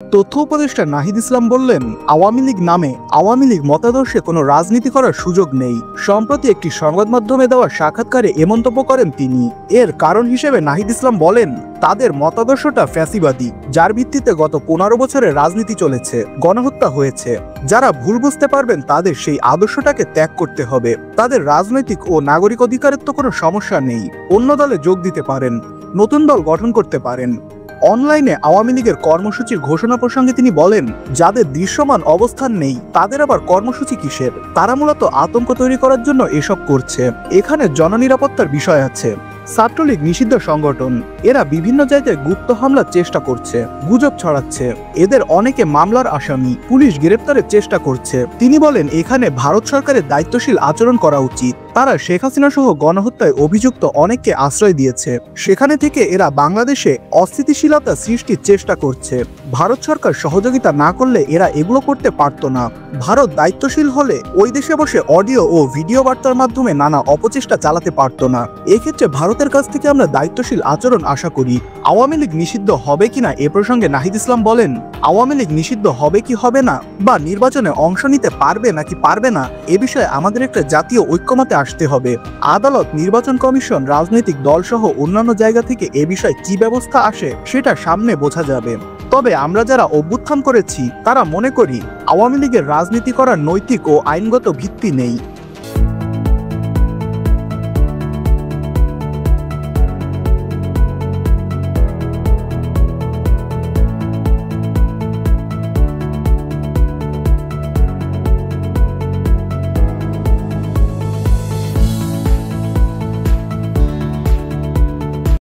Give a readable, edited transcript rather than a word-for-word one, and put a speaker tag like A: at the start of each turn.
A: তথ্য উপদেষ্টা নাহিদ ইসলাম বললেন, আওয়ামী লীগ নামে আওয়ামী লীগ মতাদর্শে কোনো রাজনীতি করার সুযোগ নেই। সম্প্রতি একটি সংবাদ মাধ্যমে দেওয়া সাক্ষাৎকারে এ মন্তব্য করেন তিনি। এর কারণ হিসেবে নাহিদ ইসলাম বলেন, তাদের মতাদর্শটা ফ্যাসিবাদী, যার ভিত্তিতে গত 15 বছরের রাজনীতি চলেছে, গণহত্যা হয়েছে। যারা ভুল বুঝতে পারবেন তাদের সেই আদর্শটাকে ত্যাগ করতে হবে। তাদের রাজনৈতিক ও নাগরিক অধিকারের তো কোনো সমস্যা নেই, অন্য দলে যোগ দিতে পারেন, নতুন দল গঠন করতে পারেন। অনলাইনে আওয়ামী লীগের কর্মসূচির ঘোষণা প্রসঙ্গে তিনি বলেন, যাদের দৃশ্যমান অবস্থান নেই তাদের আবার কর্মসূচি কিসের? তারা মূলত আতঙ্ক তৈরি করার জন্য এসব করছে। এখানে জননিরাপত্তার বিষয় আছে। ছাত্রলীগ নিষিদ্ধ সংগঠন, এরা বিভিন্ন জায়গায় গুপ্ত হামলার চেষ্টা করছে, গুজব ছড়াচ্ছে। এদের অনেকে মামলার আসামি, পুলিশ গ্রেপ্তারের চেষ্টা করছে। তিনি বলেন, এখানে ভারত সরকারের দায়িত্বশীল আচরণ করা উচিত। তারা শেখ হাসিনা সহ গণহত্যায় অভিযুক্ত অনেককে আশ্রয় দিয়েছে। সেখানে থেকে এরা বাংলাদেশে অস্থিতিশীলতা সৃষ্টির চেষ্টা করছে। ভারত সরকার সহযোগিতা না করলে এরা এগুলো করতে পারত না। ভারত দায়িত্বশীল হলে ওই দেশে বসে অডিও ও ভিডিও বার্তার মাধ্যমে নানা অপচেষ্টা চালাতে পারত না। এক্ষেত্রে ভারতের কাছ থেকে আমরা দায়িত্বশীল আচরণ আশা করি। আওয়ামী লীগ নিষিদ্ধ হবে কিনা এ প্রসঙ্গে নাহিদ ইসলাম বলেন, আওয়ামী লীগ নিষিদ্ধ হবে কি হবে না, বা নির্বাচনে অংশ নিতে পারবে নাকি পারবে না, এ বিষয়ে আমাদের একটা জাতীয় ঐক্যমতে আসতে হবে। আদালত, নির্বাচন কমিশন, রাজনৈতিক দল সহ অন্যান্য জায়গা থেকে এ বিষয়ে কি ব্যবস্থা আসে সেটা সামনে বোঝা যাবে। তবে আমরা যারা অভ্যুত্থান করেছি তারা মনে করি আওয়ামী লীগের রাজনীতি করার নৈতিক ও আইনগত ভিত্তি নেই।